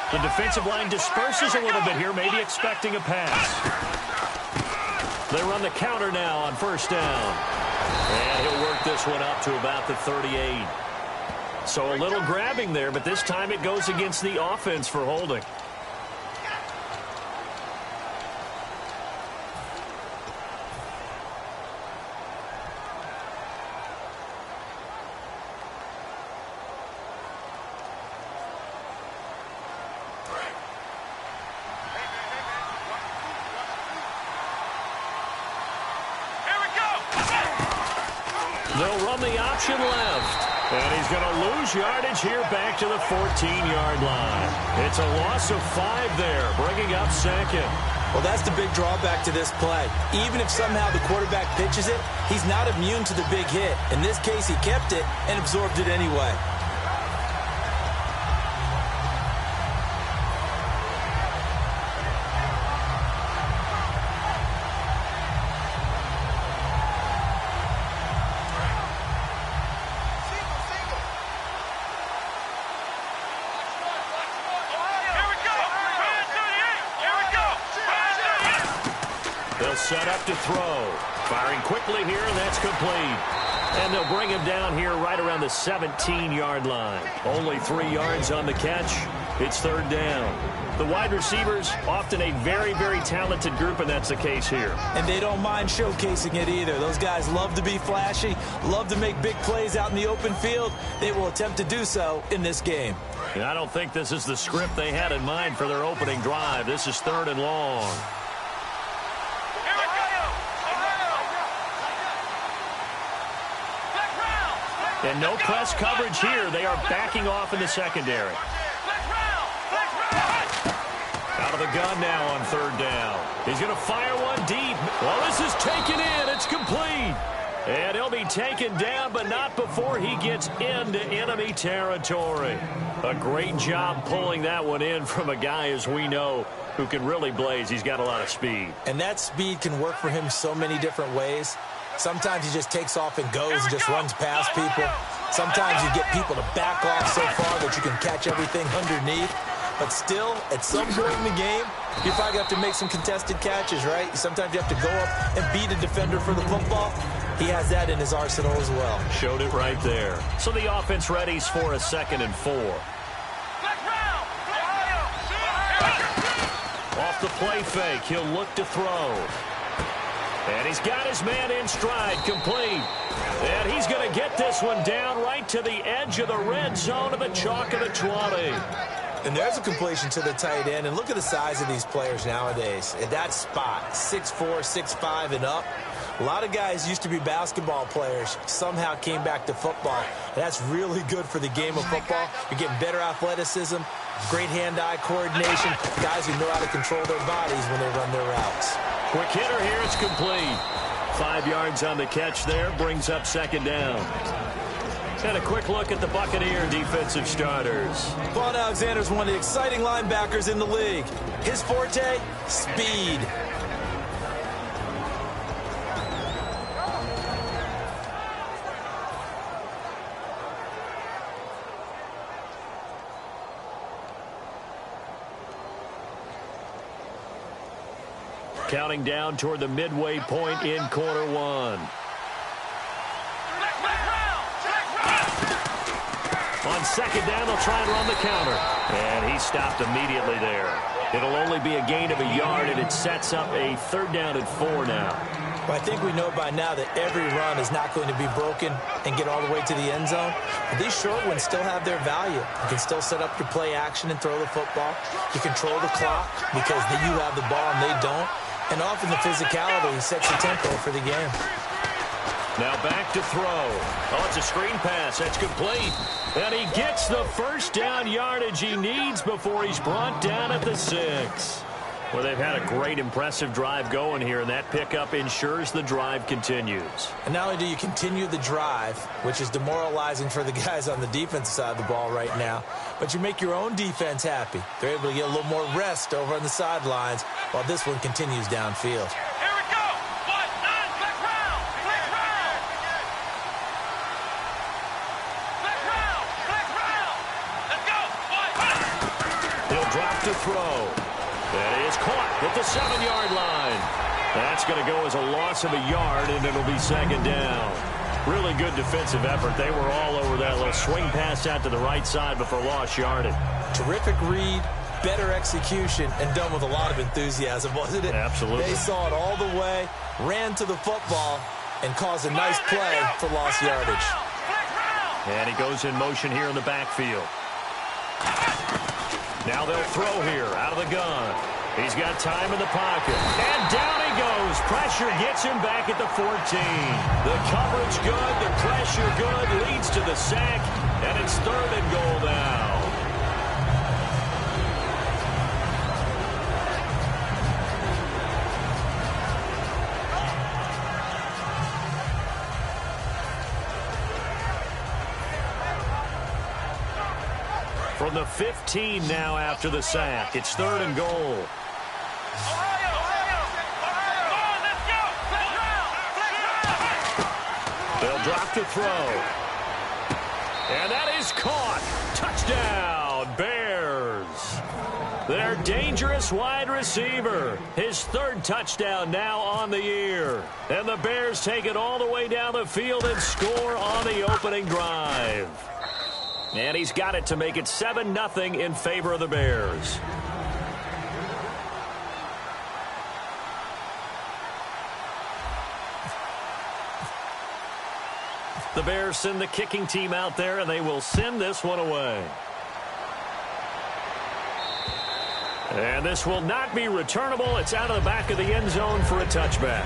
The defensive line disperses a little bit here, maybe expecting a pass. They run the counter now on first down. And he'll work this one up to about the 38. So a little grabbing there, but this time it goes against the offense for holding. They'll run the option left. And he's going to lose yardage here back to the 14-yard line. It's a loss of 5 there, bringing up second. Well, that's the big drawback to this play. Even if somehow the quarterback pitches it, he's not immune to the big hit. In this case, he kept it and absorbed it anyway. Set up to throw. Firing quickly here, and that's complete. And they'll bring him down here right around the 17-yard line. Only 3 yards on the catch. It's third down. The wide receivers, often a very, very talented group, and that's the case here. And they don't mind showcasing it either. Those guys love to be flashy, love to make big plays out in the open field. They will attempt to do so in this game. And I don't think this is the script they had in mind for their opening drive. This is third and long. And no press coverage here. They are backing off in the secondary. Out of the gun now on third down. He's going to fire one deep. Well, this is taken in. It's complete. And he'll be taken down, but not before he gets into enemy territory. A great job pulling that one in from a guy, as we know, who can really blaze. He's got a lot of speed. And that speed can work for him so many different ways. Sometimes he just takes off and goes and just runs past people. Sometimes you get people to back off so far that you can catch everything underneath. But still, at some point in the game, you probably have to make some contested catches, right? Sometimes you have to go up and beat a defender for the football. He has that in his arsenal as well. Showed it right there. So the offense readies for a 2nd and 4. Off the play fake, he'll look to throw. And he's got his man in stride, complete. And he's going to get this one down right to the edge of the red zone of the chalk of the 20. And there's a completion to the tight end. And look at the size of these players nowadays. At that spot, 6'4", 6'5", and up. A lot of guys used to be basketball players, somehow came back to football. And that's really good for the game of football. You're getting better athleticism, great hand-eye coordination, guys who know how to control their bodies when they run their routes. Quick hitter here, it's complete. 5 yards on the catch there, brings up second down. And a quick look at the Buccaneer defensive starters. Vaughn Alexander's one of the exciting linebackers in the league. His forte, speed. Counting down toward the midway point in quarter one. On second down, they'll try and run the counter. And he stopped immediately there. It'll only be a gain of a yard, and it sets up a 3rd down and 4 now. Well, I think we know by now that every run is not going to be broken and get all the way to the end zone. But these short ones still have their value. You can still set up your play action and throw the football. You control the clock because you have the ball and they don't. And often the physicality sets the tempo for the game. Now back to throw. Oh, it's a screen pass. That's complete. And he gets the 1st down yardage he needs before he's brought down at the 6. Well, they've had a great, impressive drive going here, and that pickup ensures the drive continues. And not only do you continue the drive, which is demoralizing for the guys on the defensive side of the ball right now, but you make your own defense happy. They're able to get a little more rest over on the sidelines while this one continues downfield. To throw. That is caught at the 7-yard line. That's going to go as a loss of a yard, and it'll be 2nd down. Really good defensive effort. They were all over that little swing pass out to the right side before lost yardage. Terrific read, better execution, and done with a lot of enthusiasm, wasn't it? Absolutely. They saw it all the way, ran to the football, and caused a nice play for lost yardage. And he goes in motion here in the backfield. Now they'll throw here out of the gun. He's got time in the pocket. And down he goes. Pressure gets him back at the 14. The coverage good. The pressure good. Leads to the sack. And it's 3rd and goal now. From the 15 now after the sack. It's 3rd and goal. They'll drop to throw. And that is caught. Touchdown, Bears. Their dangerous wide receiver. His 3rd touchdown now on the year. And the Bears take it all the way down the field and score on the opening drive. And he's got it to make it 7-0 in favor of the Bears. The Bears send the kicking team out there, and they will send this one away. And this will not be returnable. It's out of the back of the end zone for a touchback.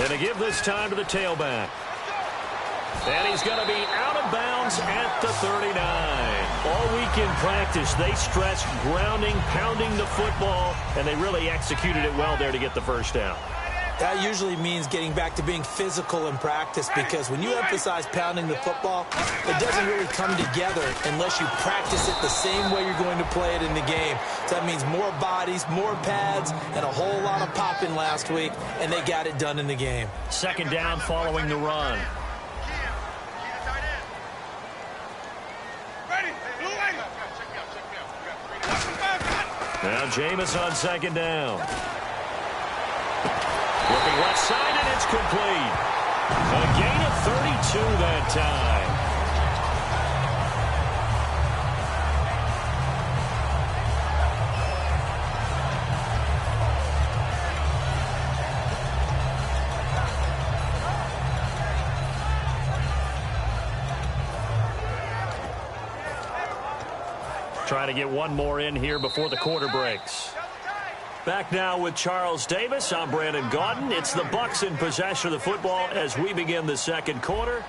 And to give this time to the tailback. And he's going to be out of bounds at the 39. All week in practice, they stressed grounding, pounding the football, and they really executed it well there to get the 1st down. That usually means getting back to being physical in practice, because when you emphasize pounding the football, it doesn't really come together unless you practice it the same way you're going to play it in the game. So that means more bodies, more pads, and a whole lot of popping last week, and they got it done in the game. 2nd down following the run. Now Jameis on 2nd down. Looking left side, and it's complete. A gain of 32 that time. Try to get one more in here before the quarter breaks. Back now with Charles Davis. I'm Brandon Gaudin. It's the Bucs in possession of the football as we begin the 2nd quarter.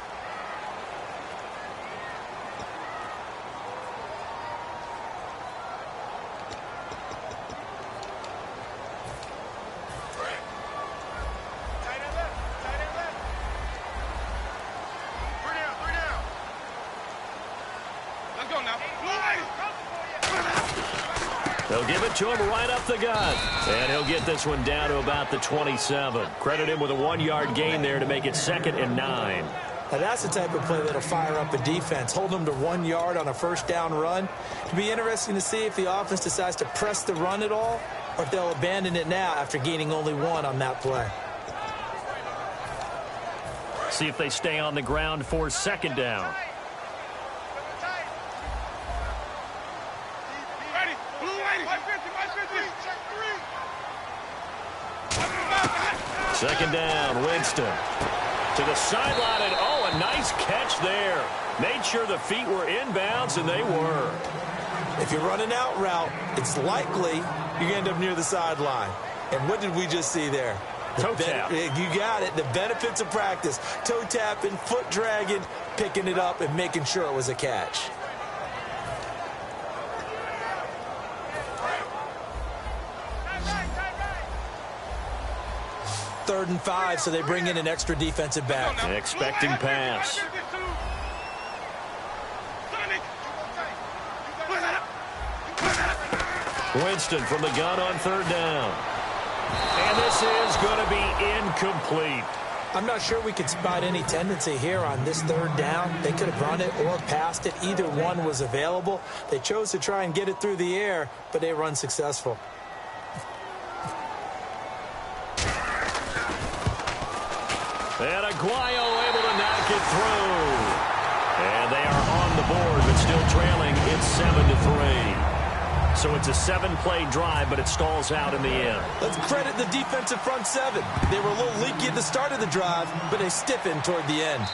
They'll give it to him right up the gut. And he'll get this one down to about the 27. Credit him with a 1-yard gain there to make it 2nd and 9. Now that's the type of play that'll fire up a defense. Hold them to 1 yard on a first down run. It'll be interesting to see if the offense decides to press the run at all or if they'll abandon it now after gaining only 1 on that play. See if they stay on the ground for 2nd down. Second down, Winston. To the sideline, and a nice catch there. Made sure the feet were inbounds, and they were. If you're running out route, it's likely you're going to end up near the sideline. And what did we just see there? Toe tap. You got it. The benefits of practice. Toe tapping, foot dragging, picking it up, and making sure it was a catch. Third and 5, so they bring in an extra defensive back. Expecting pass. Winston from the gun on 3rd down. And this is going to be incomplete. I'm not sure we could spot any tendency here on this 3rd down. They could have run it or passed it. Either one was available. They chose to try and get it through the air, but they were unsuccessful. And Aguayo able to knock it through. And they are on the board, but still trailing. It's 7-3. So it's a 7-play drive, but it stalls out in the end. Let's credit the defensive front 7. They were a little leaky at the start of the drive, but they stiffened toward the end.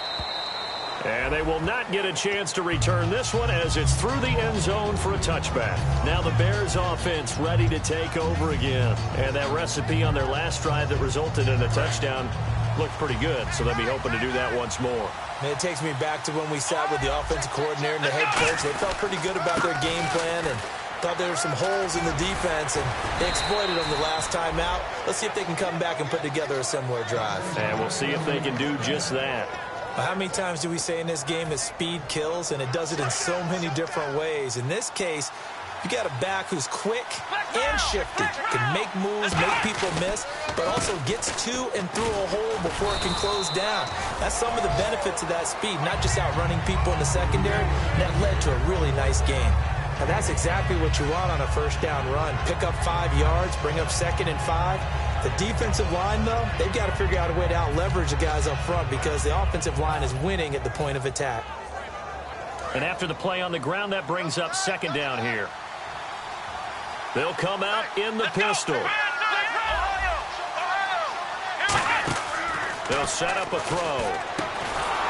And they will not get a chance to return this one as it's through the end zone for a touchback. Now the Bears offense ready to take over again. And that recipe on their last drive that resulted in a touchdown looked pretty good, so they'll be hoping to do that once more. And it takes me back to when we sat with the offensive coordinator and the head coach. They felt pretty good about their game plan and thought there were some holes in the defense, and they exploited them the last time out. Let's see if they can come back and put together a similar drive. And we'll see if they can do just that. How many times do we say in this game that speed kills, and it does it in so many different ways? In this case, you got a back who's quick and shifty, can make moves, make people miss, but also gets to and through a hole before it can close down. That's some of the benefits of that speed, not just outrunning people in the secondary. That led to a really nice game. Now, that's exactly what you want on a first down run. Pick up 5 yards, bring up 2nd and 5. The defensive line, though, they've got to figure out a way to out-leverage the guys up front because the offensive line is winning at the point of attack. And after the play on the ground, that brings up 2nd down here. They'll come out in the pistol. They'll set up a throw.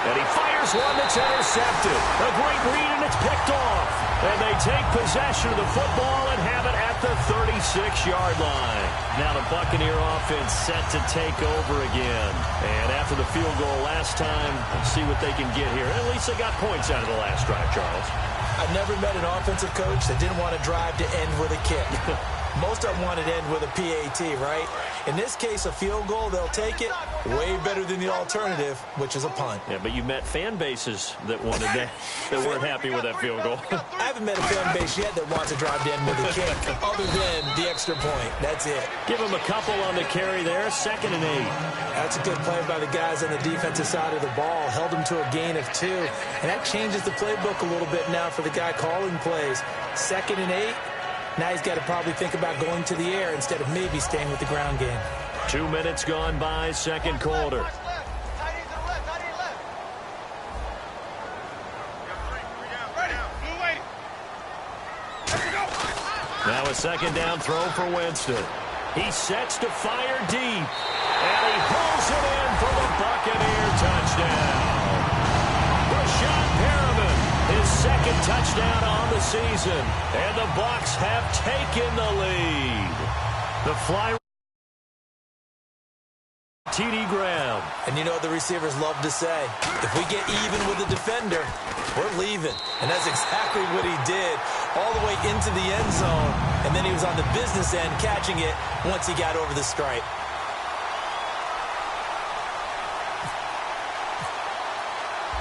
And he fires one that's intercepted. A great read, and it's picked off. And they take possession of the football and have it at the 36-yard line. Now the Buccaneer offense set to take over again. And after the field goal last time, let's see what they can get here. At least they got points out of the last drive, Charles. I've never met an offensive coach that didn't want to drive to end with a kick. Most of them want to end with a PAT, right? In this case, a field goal, they'll take it. Way better than the alternative, which is a punt. Yeah, but you met fan bases that wanted that, that weren't happy with that field goal. I haven't met a fan base yet that wants to drive to end with a kick, other than the extra point. That's it. Give them a couple on the carry there, 2nd and 8. That's a good play by the guys on the defensive side of the ball. Held them to a gain of 2. And that changes the playbook a little bit now for the guy calling plays. 2nd and 8. Now he's got to probably think about going to the air instead of maybe staying with the ground game. 2 minutes gone by, 2nd quarter. Now a 2nd down throw for Winston. He sets to fire deep. And he pulls it in for the Buccaneer touchdown. Rashad Perriman, his 2nd touchdown on the season. And the Bucs have taken the lead. The fly TD Graham. And you know what the receivers love to say? If we get even with the defender, we're leaving. And that's exactly what he did all the way into the end zone. And then he was on the business end catching it once he got over the stripe.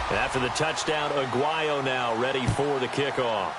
After the touchdown, Aguayo now ready for the kickoff.